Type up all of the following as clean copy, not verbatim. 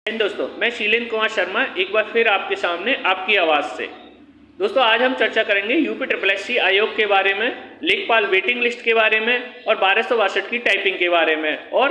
दोस्तों, मैं शीलेंद्र कुमार शर्मा एक बार फिर आपके सामने आपकी आवाज़ से। दोस्तों, आज हम चर्चा करेंगे यूपी SSSC आयोग के बारे में, लेखपाल वेटिंग लिस्ट के बारे में और 1262 की टाइपिंग के बारे में और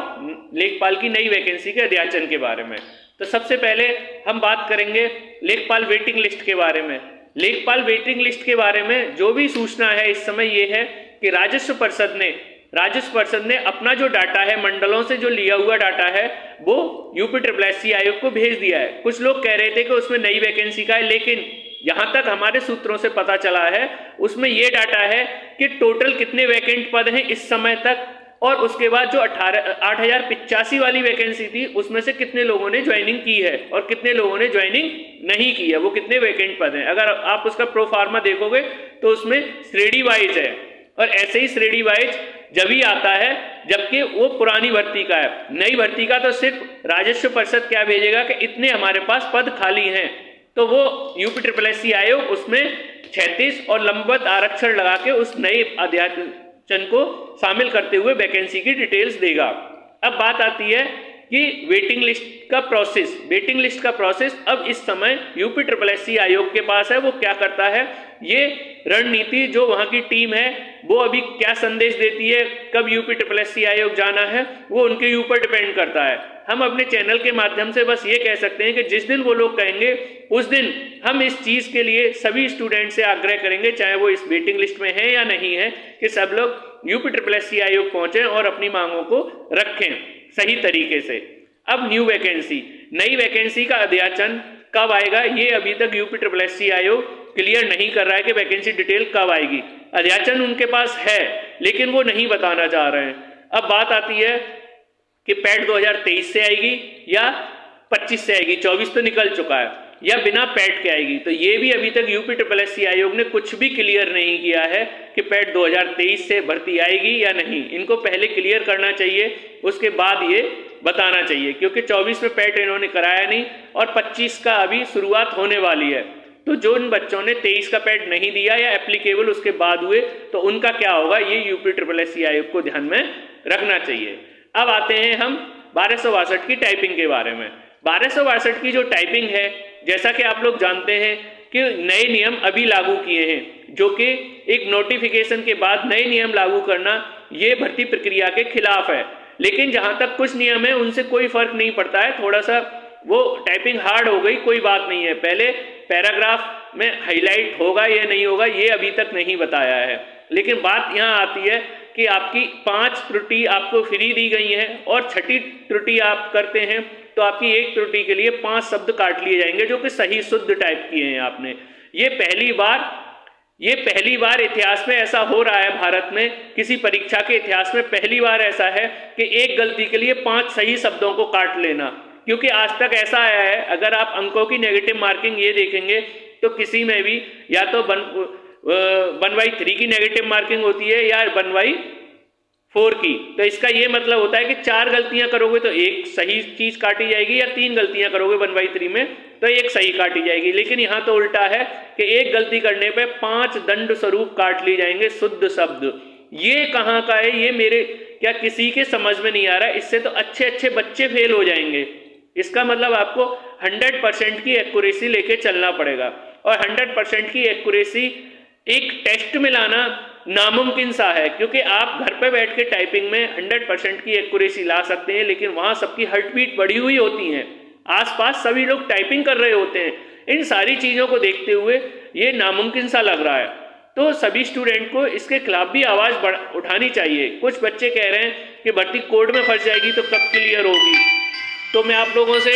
लेखपाल की नई वैकेंसी के अध्याचन के बारे में। तो सबसे पहले हम बात करेंगे लेखपाल वेटिंग लिस्ट के बारे में। लेखपाल वेटिंग लिस्ट के बारे में जो भी सूचना है इस समय ये है कि राजस्व परिषद ने अपना जो डाटा है, मंडलों से जो लिया हुआ डाटा है, वो यूपी SSSC आयोग को भेज दिया है। कुछ लोग कह रहे थे कि उसमें नई वैकेंसी का है, लेकिन यहां तक हमारे सूत्रों से पता चला है उसमें ये डाटा है कि टोटल कितने वैकेंट पद हैं इस समय तक, और उसके बाद जो 8085 वाली वैकेंसी थी उसमें से कितने लोगों ने ज्वाइनिंग की है और कितने लोगों ने ज्वाइनिंग नहीं की है, वो कितने वैकेंट पद हैं। अगर आप उसका प्रोफार्मा देखोगे तो उसमें श्रेणी वाइज है, और ऐसे ही श्रेणी वाइज जब ही आता है जबकि वो पुरानी भर्ती का है। नई भर्ती का तो सिर्फ राजस्व परिषद क्या भेजेगा कि इतने हमारे पास पद खाली हैं, तो वो यूपी SSSC आयोग उसमें 36 और लंबवत आरक्षण लगा के उस नए अध्याचन को शामिल करते हुए वैकेंसी की डिटेल्स देगा। अब बात आती है कि वेटिंग लिस्ट का प्रोसेस अब इस समय यूपी SSSC आयोग के पास है। वो क्या करता है, ये रणनीति जो वहां की टीम है वो अभी क्या संदेश देती है, कब यूपी SSSC आयोग जाना है, वो उनके ऊपर डिपेंड करता है। हम अपने चैनल के माध्यम से बस ये कह सकते हैं कि जिस दिन वो लोग कहेंगे उस दिन हम इस चीज के लिए सभी स्टूडेंट से आग्रह करेंगे, चाहे वो इस वेटिंग लिस्ट में है या नहीं है, कि सब लोग यूपी SSSC आयोग पहुंचे और अपनी मांगों को रखें सही तरीके से। अब नई वैकेंसी का अध्याचन कब आएगा, ये अभी तक यूपी SSSC आयोग क्लियर नहीं कर रहा है कि वैकेंसी डिटेल कब आएगी। अध्याचन उनके पास है लेकिन वो नहीं बताना चाह रहे हैं। अब बात आती है कि पैट 2023 से आएगी या 25 से आएगी, 24 तो निकल चुका है, या बिना पैट के आएगी। तो ये भी अभी तक यूपी SSSC आयोग ने कुछ भी क्लियर नहीं किया है कि पैट 2023 से भर्ती आएगी या नहीं। इनको पहले क्लियर करना चाहिए, उसके बाद ये बताना चाहिए, क्योंकि 24 में पैट इन्होंने कराया नहीं और 25 का अभी शुरुआत होने वाली है। तो जो इन बच्चों ने 23 का पैट नहीं दिया या एप्लीकेबल उसके बाद हुए, तो उनका क्या होगा, ये यूपी SSSC आयोग को ध्यान में रखना चाहिए। अब आते हैं हम 1262 की टाइपिंग के बारे में। 1262 की जो टाइपिंग है, जैसा कि आप लोग जानते हैं कि नए नियम अभी लागू किए हैं, जो कि एक नोटिफिकेशन के बाद नए नियम लागू करना ये भर्ती प्रक्रिया के खिलाफ है। लेकिन जहां तक कुछ नियम है उनसे कोई फर्क नहीं पड़ता है, थोड़ा सा वो टाइपिंग हार्ड हो गई, कोई बात नहीं है। पहले पैराग्राफ में हाईलाइट होगा या नहीं होगा ये अभी तक नहीं बताया है, लेकिन बात यहाँ आती है कि आपकी 5 त्रुटि आपको फ्री दी गई है और 6ठी त्रुटि आप करते हैं तो आपकी 1 त्रुटि के लिए 5 शब्द काट लिए जाएंगे जो कि सही शुद्ध टाइप किए हैं आपने। ये पहली बार इतिहास में ऐसा हो रहा है, भारत में किसी परीक्षा के इतिहास में पहली बार ऐसा है कि एक गलती के लिए 5 सही शब्दों को काट लेना। क्योंकि आज तक ऐसा आया है, अगर आप अंकों की नेगेटिव मार्किंग ये देखेंगे तो किसी में भी या तो 1/3 की नेगेटिव मार्किंग होती है या 1/4 की। तो इसका ये मतलब होता है कि 4 गलतियां करोगे तो एक सही चीज काटी जाएगी, या 3 गलतियां करोगे 1/3 में तो एक सही काटी जाएगी। लेकिन यहाँ तो उल्टा है कि एक गलती करने पे 5 दंड स्वरूप काट ली जाएंगे शुद्ध शब्द। ये कहाँ का है, ये मेरे क्या किसी के समझ में नहीं आ रहा है। इससे तो अच्छे बच्चे फेल हो जाएंगे। इसका मतलब आपको 100% की एक्यूरेसी लेके चलना पड़ेगा, और 100% की एक्यूरेसी एक टेस्ट में लाना नामुमकिन सा है, क्योंकि आप घर पे बैठ के टाइपिंग में 100% की एक्यूरेसी ला सकते हैं, लेकिन वहां सबकी हार्ट बीट बढ़ी हुई होती है, आसपास सभी लोग टाइपिंग कर रहे होते हैं। इन सारी चीजों को देखते हुए ये नामुमकिन सा लग रहा है। तो सभी स्टूडेंट को इसके खिलाफ भी आवाज उठानी चाहिए। कुछ बच्चे कह रहे हैं कि भर्ती कोड में फंस जाएगी तो कब क्लियर होगी। तो मैं आप लोगों से